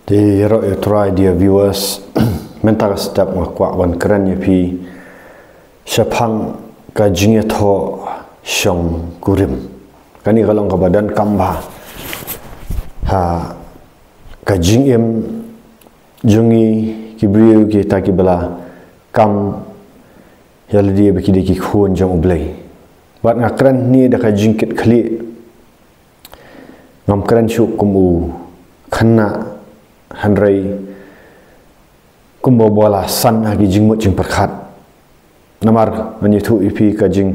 Di try dia viewers mental step ngakwa wan keren ya pi syapang ka jingya tho shong kurim kani galong ka badan kamba ha ka jingem jungi kibriu ki takibala kam yal dia biki ki khun jong ublai bat ngakran ni da ka jingkit khli ngam keren shu kumu khana handrai kumbo bola san agi jingmut jing perkhat namar menyitu ipi ka jing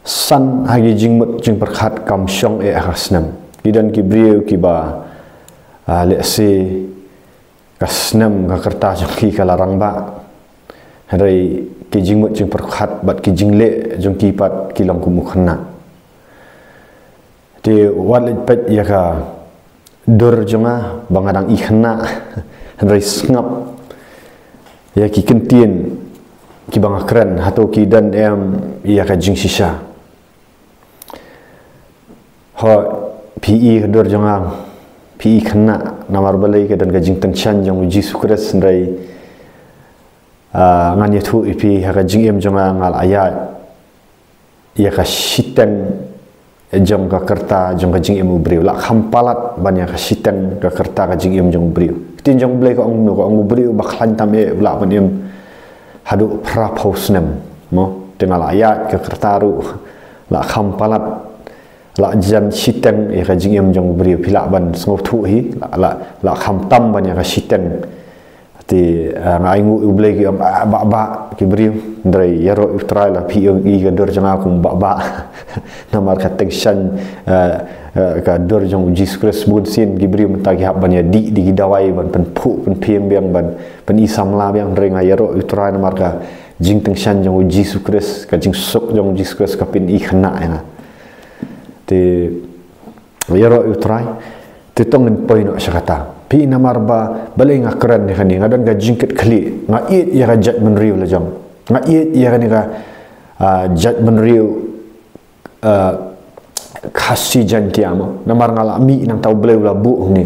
san agi jingmut jing perkhat kam syong akhasnam kidan kibriu kiba le se kasnam ka kertas ki kalarang ba handrai ki jingmut jing perkhat bat ki jingle jong kipat kilong kumu khana ti walit pet ya ka dur jonga bangadang ikhna handrai ngap ya ki kentien ki banga keren atau ki dan ya ka jing sisa ho PE dur jonga PE khna namar balai ke dan ka jing tenchan jong uji sukres handrai ngan yathu ipi ha ka jing jonga ngal ayat ya ka shiten jong ka kerta jong ka jing ubriu la khampalat banyak ka shiten ka kerta ka jing jong ubriu tin jong blai ko ang ubriu bakhlan tam la ban hadu pra pausnem mo tengal ayat ka kerta ru la khampalat la jan shiten ka jing jong ubriu pila ban ngop thu hi la khamtam banyak ka shiten ti ngai ngu ublai ki ba ki briu ndrai yaro try la pi i ga dor janga kum ba namar ka tension ka dor jong Jesus bun sin ki briu menta ki hab banya di dawai ban pen phu pen piem biang ban pen isam la biang ndrai ngai yaro try namar ka jing tension jong Jesus ka jing sok jong Jesus ka pin i khana ya ti yaro try ti tong point no syakata pi namar ba balai ngakran ni khani ngadan ga jingket khli nga it ya ga jat menriu la jong nga it ya ga jat menriu khasi jantiamo namar ngala mi nang tau balai la bu ni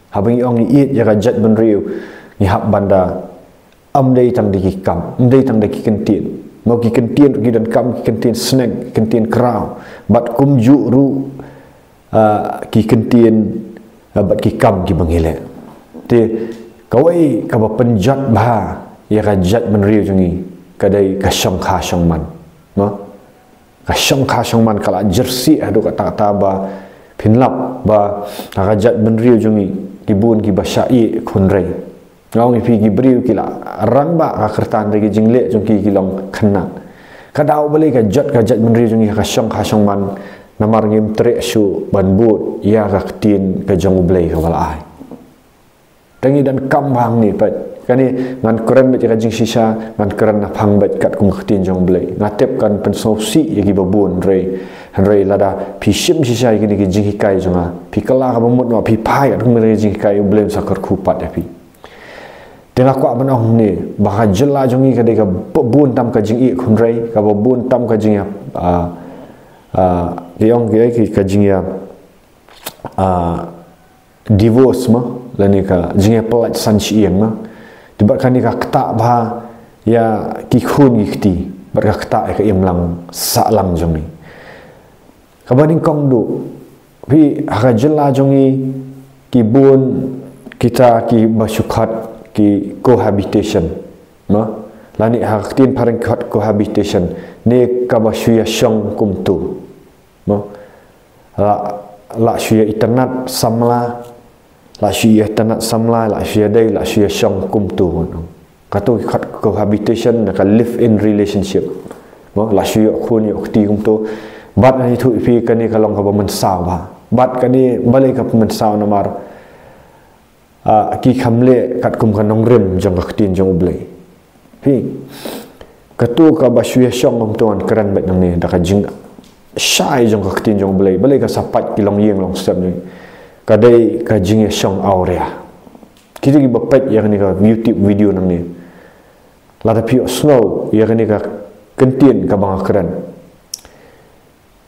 habang ong ni it ya ga jat menriu ni hab banda dei tang diki kam dei tang diki kentin mau ki kentin ki dan kam ki kentin snack kentin kraw bat kum ju ru ki kentin bat ki kam ki bangile ti kawai ka ba penjat ba ya ka jat menriu jungi kadai ka syong kha syong man no ka syong kha syong man kala jersey adu ka ta ba pinlap ba ka jat menriu jungi kibun ki ba syai khunrei ngau ni pi ki briu kila ran ba ka kertan de jingle jung ki kilong khana ka dau bali ka jat menriu jungi ka syong kha syong man namar ngim tre shu ban but ya ka tin ka jong ublai ka wala ai tangi dan kambang ni pat kani ngan keren bet ka jing sisa ngan keren na phang bet kat kum khtin jong ublai ngatep kan pen sosi yagi babun rei lada pi shim sisa yagi ki jing hikai jonga pi kala ka bamut no pi pai at kum re jing hikai ublem sakar khupat ya pi tengah kwa banong ni bah jela jongi ka de ka babun tam ka jing i khun rei ka babun tam ka jing ya yang ki kajing ya divorce ma lani ka jing pelat san chieng ma tibakan ni ka kta ba ya ki khun ki kti bar ka kta ka imlang sa lang jong ni kabaning kong du pi ha jela jongi ki bun kita ki basukhat ki cohabitation ma lani ha ktin pareng cohabitation ne ka basuya syong kumtu mo la syia internet samla la syia internet samla la syia dai la syia syong kumtu katu cohabitation ka live in relationship mo la syia khun yo khti kumtu bat ani thu pi kani kalong ka ba mensaw ba bat kani balai ka mensaw namar ki khamle kat kum kanong rem jong ka khtin jong ublai pi katu ka ba syia syong kumtu an keren bet nang ni da ka jing syai jong ka khtin jong balai ka sapat kilong yeng long step ni kadai ka jing syong aurea kita gi bapet yang ni ka YouTube video nang ni la da pi snow yang ni ka kentien ka bang keren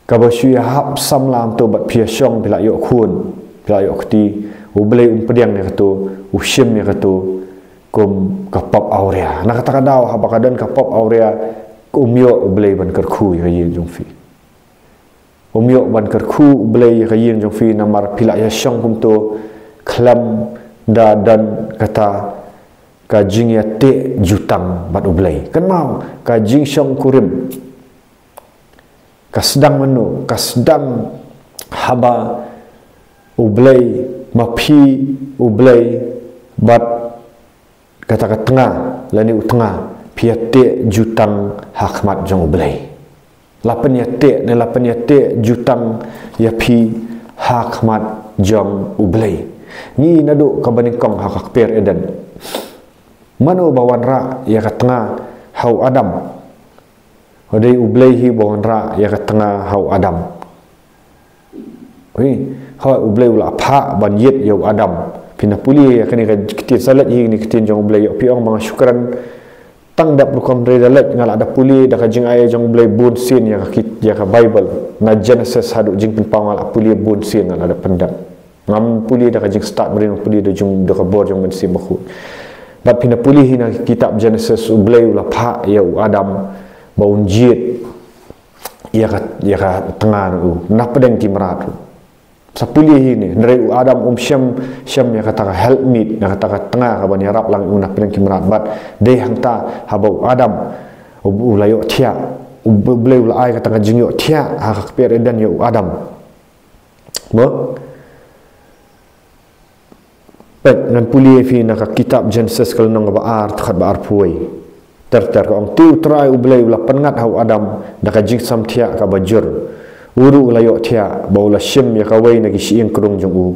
ka ba syia hap sam lam to bat pi syong pila yo khun pila yo khti ublay pediang ni katu ushim ni katu kum kapap aurea nak kata kadau habakadan kapap aurea umyo ublay ban kerku ya yin jong fi umyo ban kerku ublay ya yin jong fi namar pila ya syang kum tu klam da dan kata kajing ya te jutang bat ublay kan mau kajing syang kurim kasdang menu kasdang haba ublay mapi ublay bat kata tengah lani utengah piate jutang hakmat jong ublay lapan yate jutang ya pi hakmat jong ublay ni nadu kabanikong hakakper edan mano bawan ra ya katengah hau adam hodai ublay hi bawan ra ya katengah hau adam oi hau ublay ula pha ban yet ya adam pina puli ya kani kitin salat hi ni kitin jong ublay pi ong bang syukran tang dap rukom redalat ngal ada puli da kajing ay jong ublay bun sin ya kit ya ka bible na genesis hadu jing pin pangal puli bun sin ngal ada pendam ngam puli da kajing start berin puli da jong da ka bor jong mensi bakhu bat pina puli hina kitab Genesis ublay ula pha ya adam baun jit ya ka tengah u na pedeng timrat sapuli hini nere adam syam ya kata help me na kata tengah ka ban yarap lang una pedeng timrat bat de hangta habau adam ulayo tia ublay ula ai kata jingyo tia ha ka per edan ya adam bo nan puli fi nak kitab Genesis kalau nang baar takhat baar puai ter ong tu try ublay ula pengat hau adam dak jing sam thia ka bajur uru ulayo thia baula shim ya ka wai nagi siing krung jong u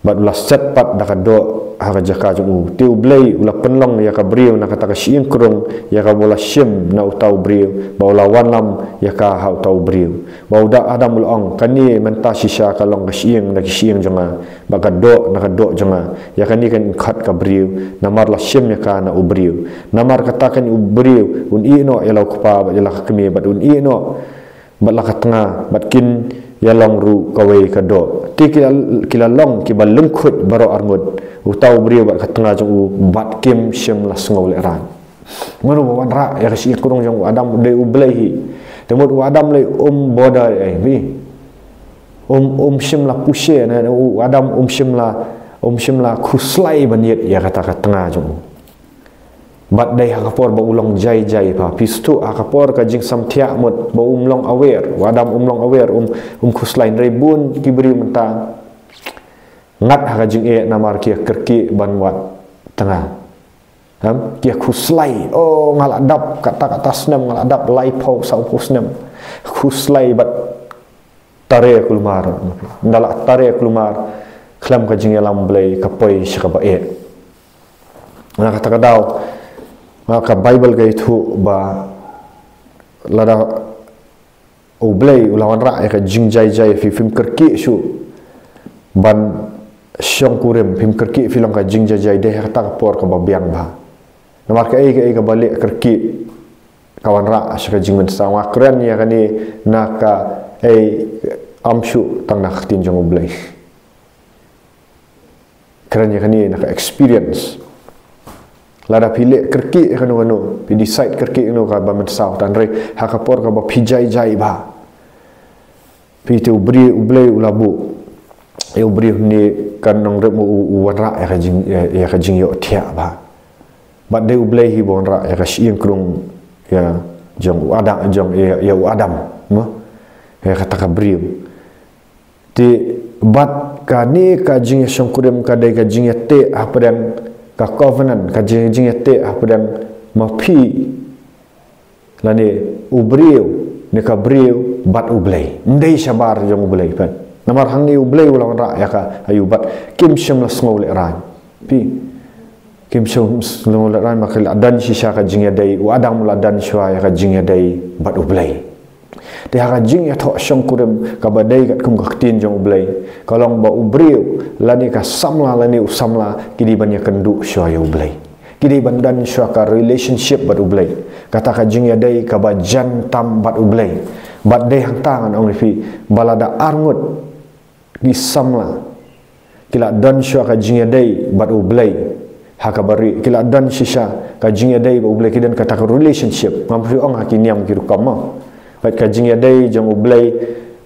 bat ula set pat dak do ha jaka jong u tu ublay ula penlong ya ka briu nak kata ka siing krung ya ka bola shim na utau briu baula wanlam ya ka hau tau briu bauda adam ul ong kani menta sisa kalong ka siing nagi siing jonga baka do nak do jonga ya kani kan khat ka briu namar la shim ya ka na ubriu namar katakan ubriu un ino elau kupa ba jala kami bat un ino bat la katanga bat kin ya long ru kawai ka do ti kila long ki ba lengkhut baro armud utau briu bat katanga jong u bat kim shim la sngau le ran ngono wan ra ya si kurung jong adam de ublay hi temut adam le boda ai bi shim la pushe na adam shim la khuslai baniet ya kata tengah jong bat dai hakapor ba ulong jai pa pistu hakapor ka jing samthia mot ba umlong aware wadam umlong aware khuslai rebun kibri menta ngat ha jing e namar kia kerki banwat tengah kia khuslai ngal adap kata snam ngal adap lai pau sau pusnam khuslai bat tare kulmar ndala tare kulmar klam ka jing elam blai kapoi shikaba e na kata kadau maka bible ga itu ba lada ublay ulawan ra ya ka jing jai fi film kerki shu ban syong kurim film kerki film ka jing jai de kata por ka babiang ba namar ka ka balik kerki kawan ra asya jing men sawa keren ya kani naka amshu tang nak tin jong ublay keren ya kani naka experience lada pilih kerki kanu pi decide kerki kanu ka ba men saw tan re hakapor ka ba pijai jai ba pi tu ublay ulabu ubri ni kan nong re mu wanra ya ka jing yo thia ba de ublay hi bon ra ya ka siing krung ya jong adam jong ya adam no ya kata ka briu ti bat ka ni ka jing syong kurem ka dai ka jing te apa dan ka covenant ka jing te apa dan mapi lani ubriu ni ka briu bat ublay ndai sabar jong ublay pan namar hang ni ublay ulang ra ya ka ayu bat kim syam la smol ran pi kim syam smol ran makal adan sisa ka jing dai u adam la dan shwa ya ka jing dai bat ublay de ha jing ya tho syong kurem ka badai kat kum ka tin jong ublay kalong ba ubriu lani ka samla lani usamla kidi ban ya kendu shwa ya ublay kidi bandan shwa ka relationship bat ublay kata ka jing ya dai ka ba jantam bat ublay bat dai hang tangan ong fi balada arngut di samla kila don syo ka jing dai bat ublay hakabari kila don shisha ka jing dai ba ublay kidan kata relationship ngam ri ong hakiniam kiru kama bat ka jing dai jang ublay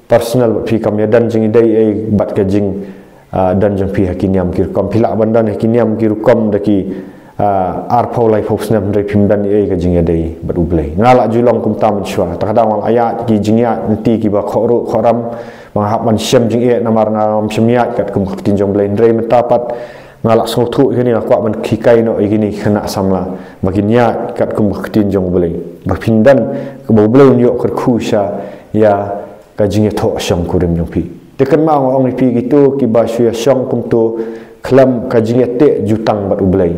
personal pi kam ya dan jing dai ai bat ka jing dan jang pi hakiniam kiru kam pila bandan hakiniam kiru kam daki arpau lai popsnam dari pimdan ai ka jing dai bat ublay ngala julong kum tam shwa takadang wal ayat ki jingya nanti ki ba khoru khoram menghap man syam jing e namar ngam syamiat kat kum tinjong blai ndrei mentapat ngalak sotu gini aku man kikai no gini kena samla baginya kat kum tinjong blai berpindan ke blai unyo kerkusha ya kajing tho syang kurim jong pi tekan ma ong pi gitu ki ba syu syang kum tu klam kajing te jutang bat ublai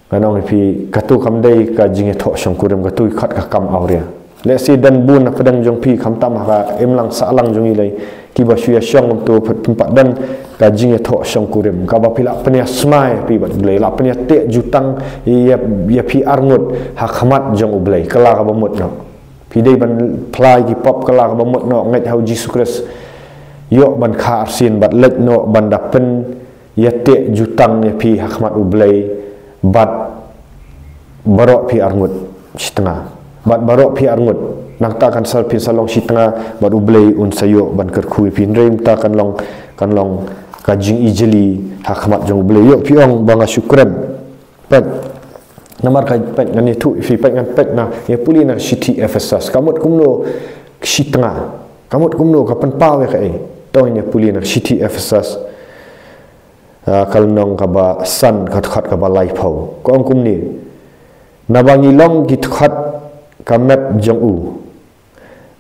kanong pi katu kam dai kajing tho syang kurim katu khat ka kam auria lesi dan bun na pedang jong pi kham tam ha emlang salang jong ilai ki ba syu syang tu tempat dan kajing tho syang kurim ka ba pila penia smai pi bat ublai la penia te jutang ya pi arngut ha khamat jong ublai kala ka bamut no pi dei ban plai ki pop kala ka bamut no ngai hau Jesus Christ yo ban kha arsin bat lek no ban dapen ya te jutang ya pi ha khamat ublai bat barok pi arngut setengah bat barok pi arngut nak ta kan sal pin salong sitanga bat ublay un sayo ban kerkhui pin rem ta kan long kajing ijeli hakmat jong ublay yo pi ong banga syukran pet namar ka pet ngani tu fi pet ngan pet na ya puli na city Ephesus kamut kumno sitanga kamut kumno kapan pawe ka ai to nya puli na city Ephesus kalnong ka ba san khat ka ba lai phau ko ong kumni nabangi long ki khat kamet jong u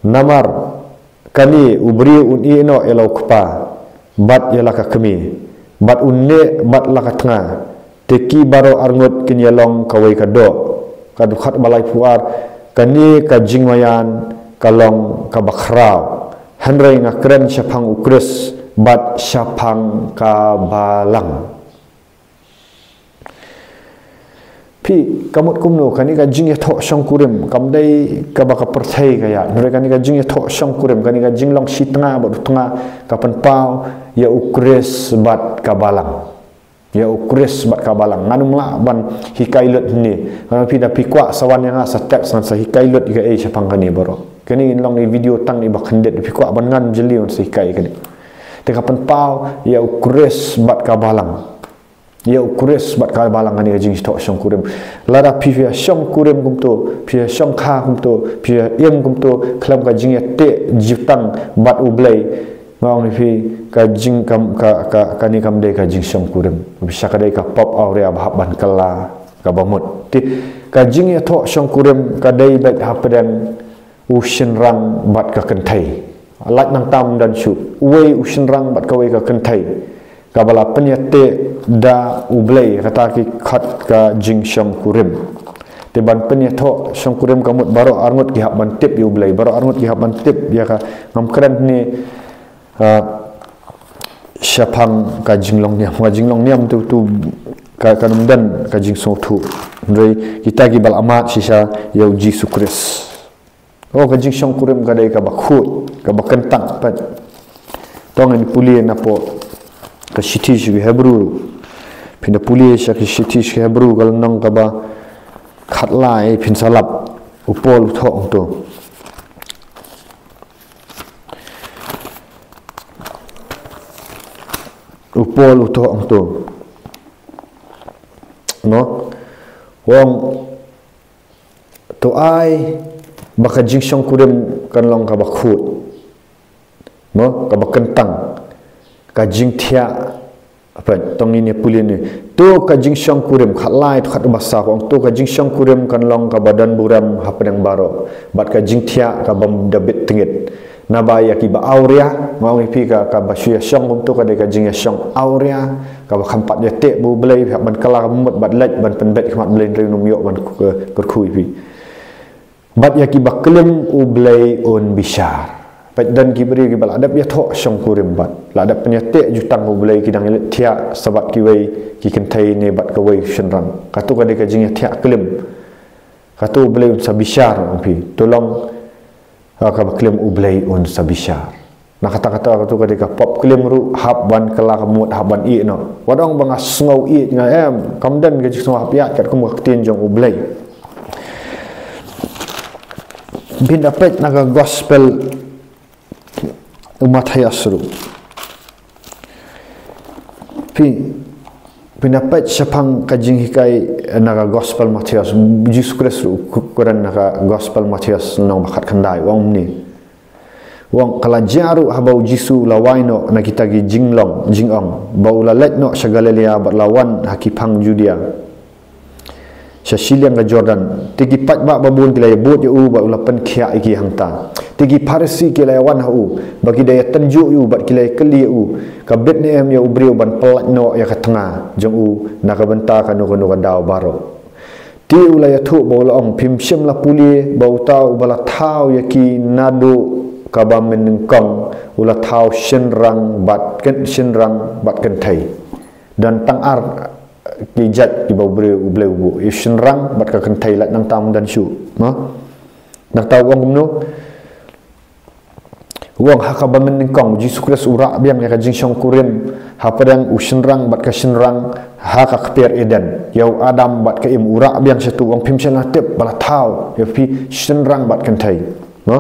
namar kani ubri un ino elo kpa bat yala ka kemi bat unne bat la ka tanga teki baro arngot kin yalong kawai ka do ka dukhat balai puar kani ka jingwayan kalong ka bakrau hanrei nga kren syapang ukres bat syapang ka balang pi kamut kumno kani ka jing ya tho syang kurim kam dai ka ba ka perthai ka ya nure kani ka jing ya tho syang kurim kani ka jing long sitanga ba tunga kapan pau ya ukres bat ka balang ya ukres bat ka balang nganu la ban hikailut ni kana pi da pi kwa sawan yang asa tek san sa hikailut ga e syapang kani baro kani long ni video tang ni ba khandet pi kwa ban ngan jeli on sa hikai kani te kapan pau ya ukres bat ka balang ya ukres bat ka balang ani jing stok syang kurim lara pi ya syang kurim kum tu pi syang kha kum tu pi em kum tu klam ka jing te jutang bat ublai ngau ni pi ka jing kam ka ni kam de ka jing syang kurim bisa ka dai ka pop aurea bahab ban kala ka bamut ti ka jing ya tho syang kurim ka dai bat hapedan ushin rang bat ka kentai lat nang tam dan su wei ushin rang bat ka wei ka kentai kabala penyate da ublay kata ki khat ka jing syang kurim te ban penyato syang kurim kamut baro arngut ki hab ban tip yu ublay baro arngut ki hab ban tip ya ka ngam keren ni syapang ka jing long niam tu ka kanumdan ka jing so tu ndai kita ki bal amat sisa ya Jesus Christ oh ka jing syang kurim ka dai ka bakhut ka bakentang pat tongan pulien apo ka shitish ki Hebrew pinda puli sya ki shitish ki Hebrew kal nang ka ba khatlai pin salap upol thok to upol thok to no wong to ai baka jing syang kurim kan long ka ba khut no ka ba kentang ka jing thia apa tong ini pulin ni tu ka jing syang kurim khatlai khat basa ong tu ka jing syang kurim kan long ka badan buram hapadang baro bat ka jing thia ka bam dabit tingit nabaya ki ba aurea mau pi ka basya syang tu ka de ka jing syang aurea ka ba khampat ya te bu blai ban kala mut bat laj ban penbet khmat blai rinum yo ban kerkhui pi bat ya ki ba kelim u blai on bishar dan kibri kibal adab ya tho syang kurim bat la adab penyate jutang ublai kidang thia sabat kiwei ki kentai ne bat kawei shenrang katu ka de ka jing thia kelim katu ublai un sabishar pi tolong ka ba kelim ublai un sabishar nak kata-kata tu ketika pop kelim ru hab ban kelak mut hab ban i no wadong bang asngau i ngai kamdan ke semua piat kat kum ketin jong ublai bin dapat naga gospel umat hayasru Pendapat siapang kajing hikai naga gospel Matius Jesus Kristus ukuran naga gospel Matius nong bakat kendai wong ni wong kala jaru habau jisu lawaino na kita gi jingong bau lalet no sagalelia berlawan hakipang Judia Sasiliang ke Jordan tigi pat ba babun kilai bot yu ba ulapan kia iki hangta tigi parsi kilai wan hu bagi daya tenjuk yu bat kilai keli yu ka Bethlehem ya ubriu ban pelat no ya ka tengah jong u nak benta ka no dau baro ti ulaya thu bo laong phim sim la puli bau tau bala thau ya ki nadu ka ba men kong ula thau shinrang bat ken thai dan tangar kijat di bau bleu shinrang bat ka ken thai lat nang tam dan shu no nak tahu wong no wong haka ba men kong Jesus Kristus ura biang ya ka jing syong kurim ha padang shinrang bat ka shinrang ha ka kper eden yau adam bat ka im ura biang satu wong phim chen tip bala thau ya pi shinrang bat ken thai no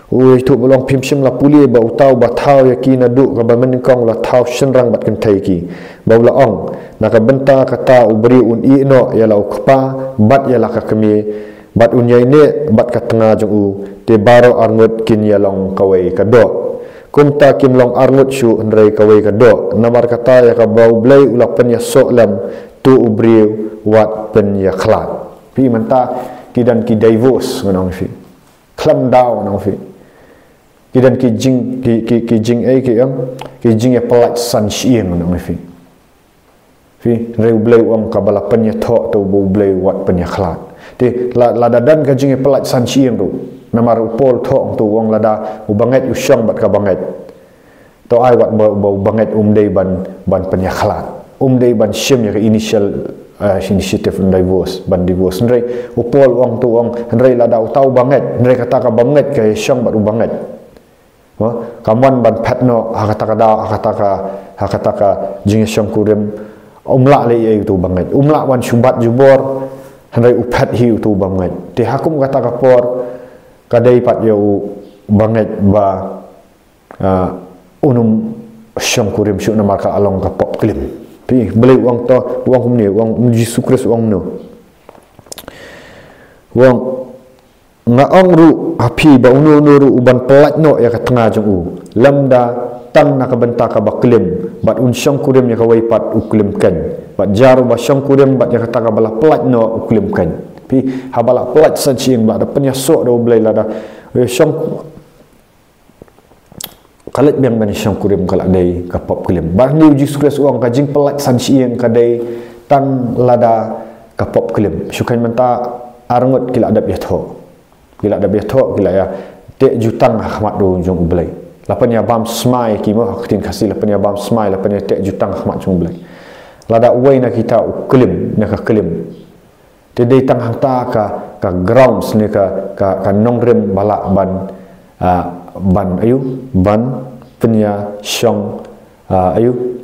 ui tu bolong phim sim la puli ba utau ba thau ya ki na du ka ba men kong la thau shinrang bat ken thai ki ba la ong na ka benta kata ubri un i no ya la ukpa bat ya la ka kemi bat un yai ne bat ka tengah jong u te baro arngut kin ya long kawai ka do kum ta kim long arngut shu ndrai kawai ka do namar kata ya ka bau blai ula pen ya so lam tu ubri wat pen ya khlat pi manta kidan ki divorce ngonong fi klam dau nong fi kidan ki jing ki jing ya pelat san sieng nong fi reu blai om ka bala pen ya tho tu bu blai wat pen ya khlat ti la dadan ka jing ya pelat san sieng tu namar upol tho tu wong lada ubanget usyang bat ka banget to ai wat bau banget dei ban pen ya khlat dei ban sim ya initial initiative divorce ban divorce ndrei upol wong tu wong ndrei lada utau banget ndrei kata ka banget ka syang bat banget kaman ban patno hakata ka jing syang kurim umla le ye tu banget umla wan syubat jubor ndrei upat hi tu banget ti hakum kata ka por kadai pat yo banget ba unum syang kurim syuk namar ka along ka pop klim pi beli wang to wang kum ni wang Jesus Kristus wang no wang ngaong ru api ba unu ru uban pelat no ya ka tengah jong u lamda tang nak benta ka baklim bat un syang kurim ya ka wai pat uklim kan bat jaru ba syang kurim bat ya ka ta ka bala pelat no uklim kan pi habala pelat san chieng ba da penya sok do blai la da syang kalat biang ban syang kurim kalak dai ka pop kulim bar ni Jesus Kristus wang ka jing pelat san sieng ka dai tan lada ka pop kulim syukan menta arngut kila adab ya tho kila ya te jutang ahmad do jong ublai lapan ya bam smai ki mo haktin kasih lapan ya bam smai lapan ya te jutang ahmad jong ublai lada uai na kita kulim na ka kulim te dai tang hangta ka grounds ni ka nongrem balak ban ayu ban penya syong ayu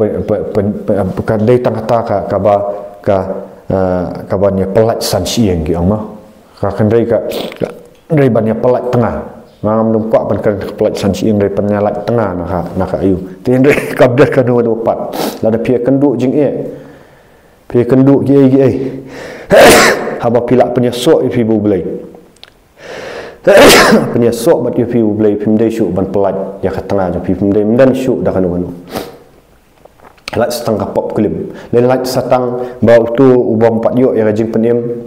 kan dai tang kata ka ban ya pelat san sieng ki ama ka kan dai dai ban ya pelat tengah ngam numpak ban kan pelat san sieng dai penyalat tengah naka ayu tin dai kabdar kan do pat la da pia kenduk jing pia kenduk gi haba pilak penya sok ifi bu belai penya sok bat ifi bu belai pim dai syuk ban pelat ya ka tengah jo pim dai mendan syuk dah kan lat setang ka pop klim le lat satang ba tu ubang pat yo ya jing penim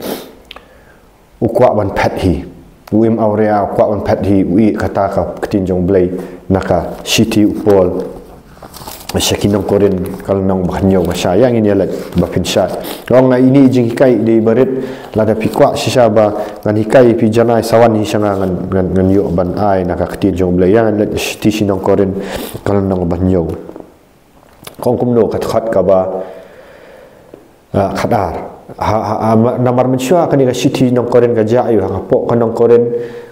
ukwa ban phat hi uim aurea ukwa ban phat hi ui kata ka ketin jong belai naka city upol syakinong korin kalau nong bahnyo masyayang ini alat bapin syat orang na ini jing hikai di barit lada pikwa sisa ba ngan hikai pi janai sawan hi sanga ngan yo ban ai naka ketin jong belayang alat city sinong korin kalau nong bahnyo kong kumno kat ka ba khadar namar mensua kan ika siti nong koren ka jayu hangapok kan nong koren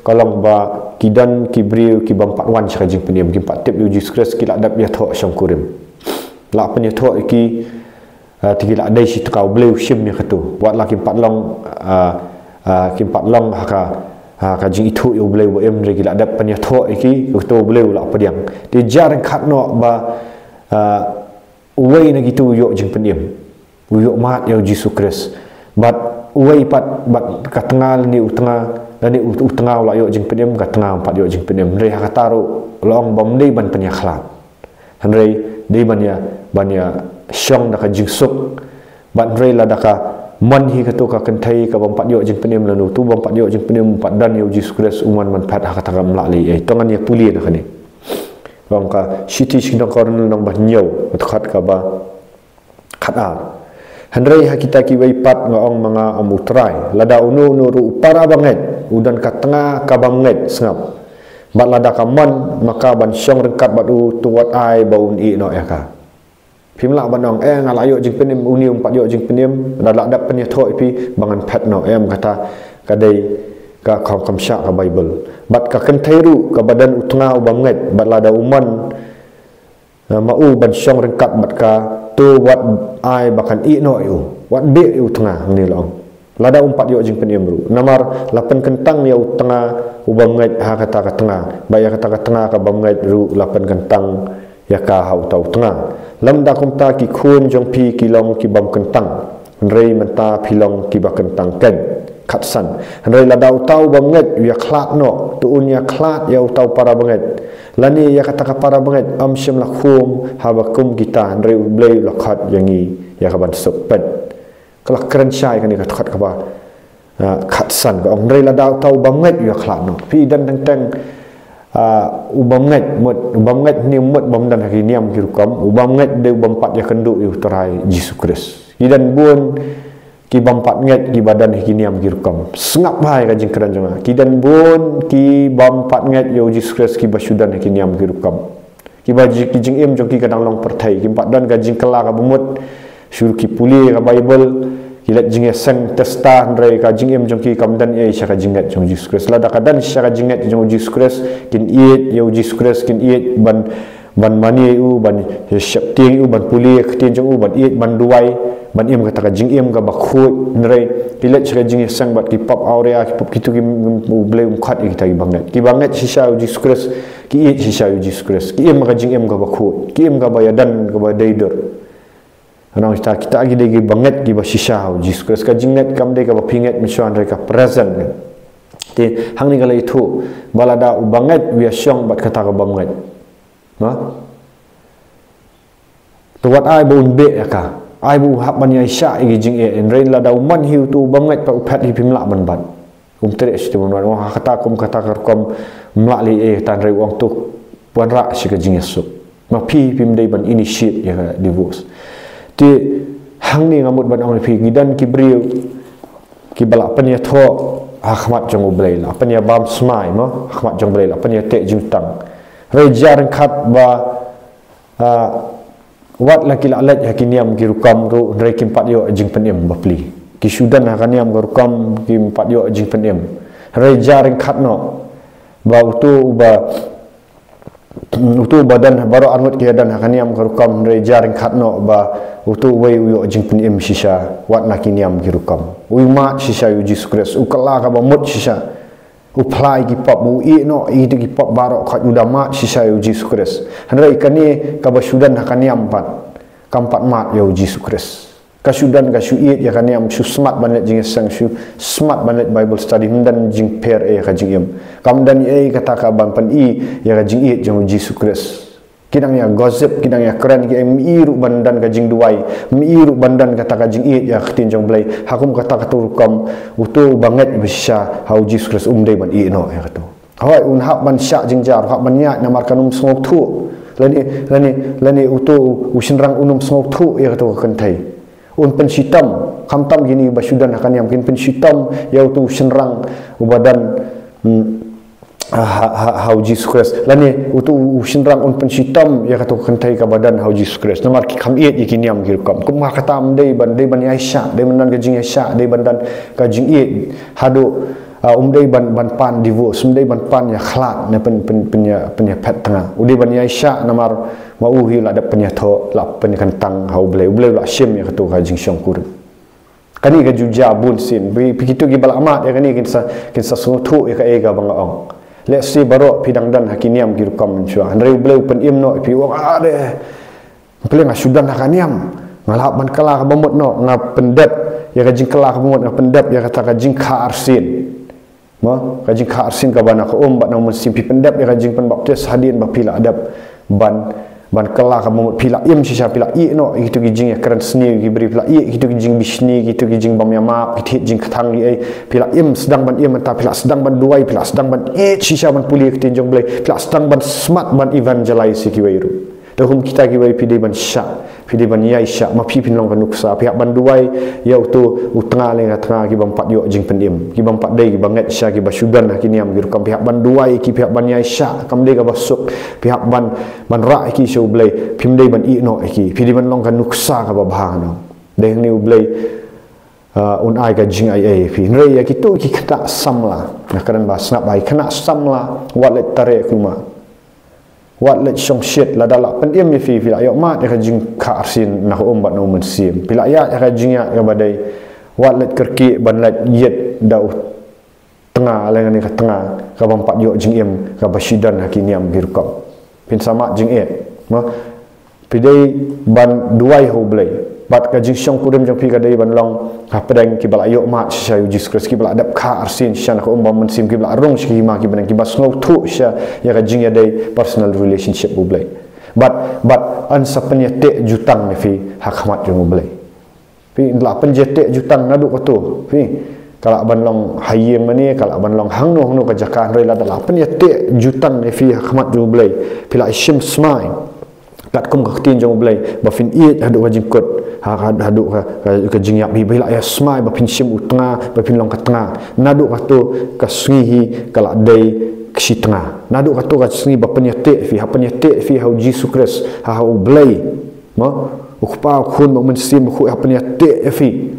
kalong ba kidan kibriu ki bampat wan cha jing peniam ki pat tip Jesus Christ ki ladap ya tho syam kurim la pen ya tho ki tigi la dai situ kau bleu shim ni khatu buat la ki pat long ki pat long ka jing itu yo bleu em re ki ladap pen ya tho ki to bleu la pediang ti jar khat no ba uwei na gitu yo jing peniam uyuk mat ya Jesus Christ bat uwei pat bat ka tengal ni utengah dan utengah la yo jing peniam ka tengah pat yo jing peniam re ha taru long bom dei ban penya khlat han re dei banya syong da ka jing suk ban re la da ka man hi ka to ka kan thai ka bom pat yo jing peniam lanu tu bom pat yo jing peniam pat dan yo Jesus Christ uman man pat ha ka tagam la li tongan ya puli na kani bom ka siti sing dong korn nong ba nyau khat ka ba khata Handrai kita ki pat ngaong mga amutray lada unu nuru para banget udan ka tengah ka banget sengap bat lada ka man maka ban syong rengkat bat u tuat ai baun i no ya ka pimla banong ngalayo jing penim unium pat yo jing penim lada dak pen tho pi bangan phat no kata kadai ka kam sya ka bible bat ka kentairu ka badan utengah banget bat lada uman mau ban syong rengkat bat ka tu wat ai bakan i no yu wat be yu tengah ni long lada umpat yo jing peniam ru namar lapan kentang yo tengah ubam ngai ha kata ka tengah baya kata ka tengah ka bam ngai ru lapan kentang ya ka hau tau tengah lam da kum ta ki khun jong pi ki long ki bam kentang rei menta pilong ki ba kentang ken khatsan rei lada tau bam ngai ya khlat no tu un ya khlat ya tau para banget lani ya kata ka para banget am syam la khum habakum kita rei blei la khat yangi ya ka ban sok pet kala keren syai kan ka khat ka ba khatsan ka ong rei la dau tau banget ya khlat no pi dan teng ubamnget mut ubamnget ni mut bam dan hari niam kirukam ubamnget de bampat ya kendu yu terai Jesus Christ kidan bun ki bampat nget ki badan ki niam kirukam sengap hai ka jing keran janga kidan bun ki bampat nget yu Jesus Christ ki basudan ki niam kirukam ki baji ki jing em jong ki kadang long perthai ki pat dan ka jing kela ka bumut syur ki puli ka bible kilat jing sang testa ndrai ka jing em jong ki kam dan e sya ka jingat jong Jesus Christ la da ka dan sya ka jingat jong Jesus Christ kin iet yu Jesus Christ kin iet ban mani u ban syap ting u ban puli ktin jong u ban iet ban duai ban em kata ka jing em ka bakhut ndrai kilat sya ka jing sang bat ki pop aurea ki pop kitu ki blei khat ki ki banget sya Jesus Christ ki iet sya Jesus Christ ki em ka jing em ka bakhut ki em ka bayadan ka ba daider Anong kita agi degi banget gi basisah Jesus Christ ka jingat kam de ka bapinget misuan reka present ti hang ni kala itu balada u banget wi syong bat kata ka banget no to wat ai bun be ya ka ai bu hab man yai sya gi jing e en rain lada man hiu tu banget pa uphat hi pimla man bat tere sti mon wa kata ka kom mla li e tan re wong tu puan ra si ka jing esuk ma pi pim dei ban initiate ya divorce ti hang ni ngamut ban ong pi gidan kibriu ki balak penya tho akhmat jong ublei la penya bam smai mo akhmat jong ublei la penya te jutang rejar khat ba wat la kila alat hakiniam girukam ru rekim pat yo jing penem bapli ki sudan hakaniam girukam ki pat yo jing penem rejar khat no ba utu badan baru anut ki dan hakaniam girukam rejar khat no ba utu wei uyo jing penem shisha wat nakiniam girukam uima shisha yu Jesus Christ ukala ka ba mut shisha apply ki pop mu i no i ki pop barok khat udama shisha yu Jesus Christ handra ikani ka basudan hakaniam pat kampat mat yu Jesus Christ kasudan ka syuit ya kaniam su smart banget jing sang su smart banget Bible study dan jing pair ka jing em kam dan kata ka ban pan i ya ka jing i jing Jesus Christ kidang ya gosip kidang ya keren ki miru bandan ka jing duai miru bandan kata ka jing i ya khtin jong blai hakum kata ka turukam utu banget bisa how Jesus Christ dei ban i no ya kata hoi un hak ban sya jing jar hak ban nya namar kanum sngok thu lani utu usinrang unum sngok thu ya kata kentai un pensitam kamtam gini basudan akan yang kin pensitam yaitu senrang ubadan how Jesus Christ lani utu usinrang on pensitam ya katu kentai ka badan how Jesus Christ namar ki kham iet ikiniam girkam kum ma katam dei ban Aisyah dei bandan ka jing Aisyah dei bandan ka jing iet hadu dei ban pan divorce dei ban pan ya khlat ne penya pet tengah udi ban Aisyah namar mau hi la da penya tho la penya kantang how blei la shim ya katu ka jing syong kur kani ka juja bun sin begitu gi balamat ya kani kinsa sutu ya ka ega bangaong let's see baro pidang dan hakiniam girkam menchua andrei bleu pen imno pi wa ade peleng asudan hakaniam ngalap ban kala ka bomot no nga pendep ya ka jing kala ka bomot nga pendep ya kata ka jing ka arsin mo ka jing ka arsin ka bana ka bat no simpi pendep ya ka jing pen baptis hadin ba pila adab ban kala ka bomot pila im sisa pila i no itu gi jing ya keren seni gi beri pila i itu gi jing bisni gitu gi jing bam yama hit jing katang gi pila im sedang ban im ta pila sedang ban duai pila sedang ban sisa ban puli ke tinjong blai pila sedang ban smart ban evangelize ki wairu dahum kita gi wai pidi ban sya pidi ban yai sya ma pi pin long kan nuksa pihak ban duai ya tu utengah le tengah gi bam pat yo jing pendim gi bam pat dei gi banget sya gi basudan hakiniam gi rukam pihak ban duai ki pihak ban yai sya kam dei ga basuk pihak ban ra ki so blai pim dei ban i no ki pidi ban long kan nuksa ka babha no dei ni blai un ai ga jing ai pi nrei ya ki tu ki kata samla na karan ba snap ai kena samla wat le tare kuma wat let song shit la dalak pendiam mi fi la yok mat ka jing ka arsin na bat no mensim pila ya ka jing ya badai wat let kerki ban let yet dau tengah lengan ka tengah ka bampat yok jing im ka basidan hakiniam girkam pin sama jing ma pidai ban duai ho blai bat ka jing syong kudem jang pi ka dei ban long ka pedang ki bala yok mat sya Jesus Christ ki bala adap ka arsin sya na ko mensim ki bala rong ki ma ki benang ki bas ngau tu sya ya ka jing ya dei personal relationship bu blai but an sapenya te jutang ni fi hakmat jung blai pi la penjete jutang nadu ko tu pi kala ban long hayeng mani kala ban long hangno ka jakan rei la la penya te jutang ni fi hakmat jung blai pila shim smai kat kum ka tin jong blai ba fin iet hadu ka jingkot hadu ka jingyap bi bila ya smai ba pin sim utengah ba pin long ka tengah nadu ka tu ka sungi kala dei kisi tengah nadu ka tu ka sungi ba penyete fi hau Jesus Christ hau blai mo ukpa kun mo mensim ku penyete fi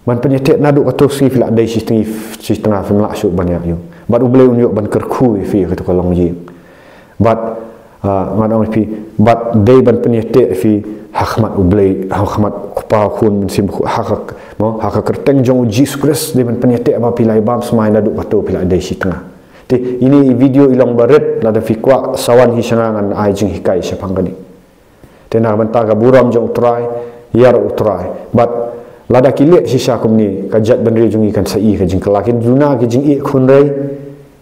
man penyete nadu ka tu sungi bila dei si tengah fi melak syuk banyak yo bat blai unyuk ban kerku fi ka tu ka long ji bat ngadong fi bat dei ban penyete fi hakmat ublai hakmat kupa kun mensim hak mo hak kerteng jong Jesus Christ dei ban penyete apa pilai bam semai nadu patu pilai dei si tengah ti ini video ilang baret lada fi kwa sawan hi sangangan ai jing hikai sapang kani tena banta ga buram jong utrai yar utrai bat lada kilik sisa kum ni kajat benri jong ikan sai ka jing kelakin duna ke jing i kun rei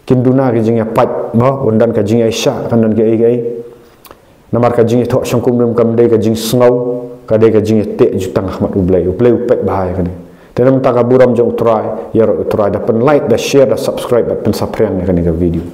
kin duna ke jing ya pat mo undan ka jing Aisyah kan dan ke ai namar ka jing thok sangkum dum kam dei ka jing sngau ka dei ka jing te jutang ahmad ublai upet bahaya kan tenam ta ka buram jong utrai yar utrai da pen like da share da subscribe da pen sapriang kan ga video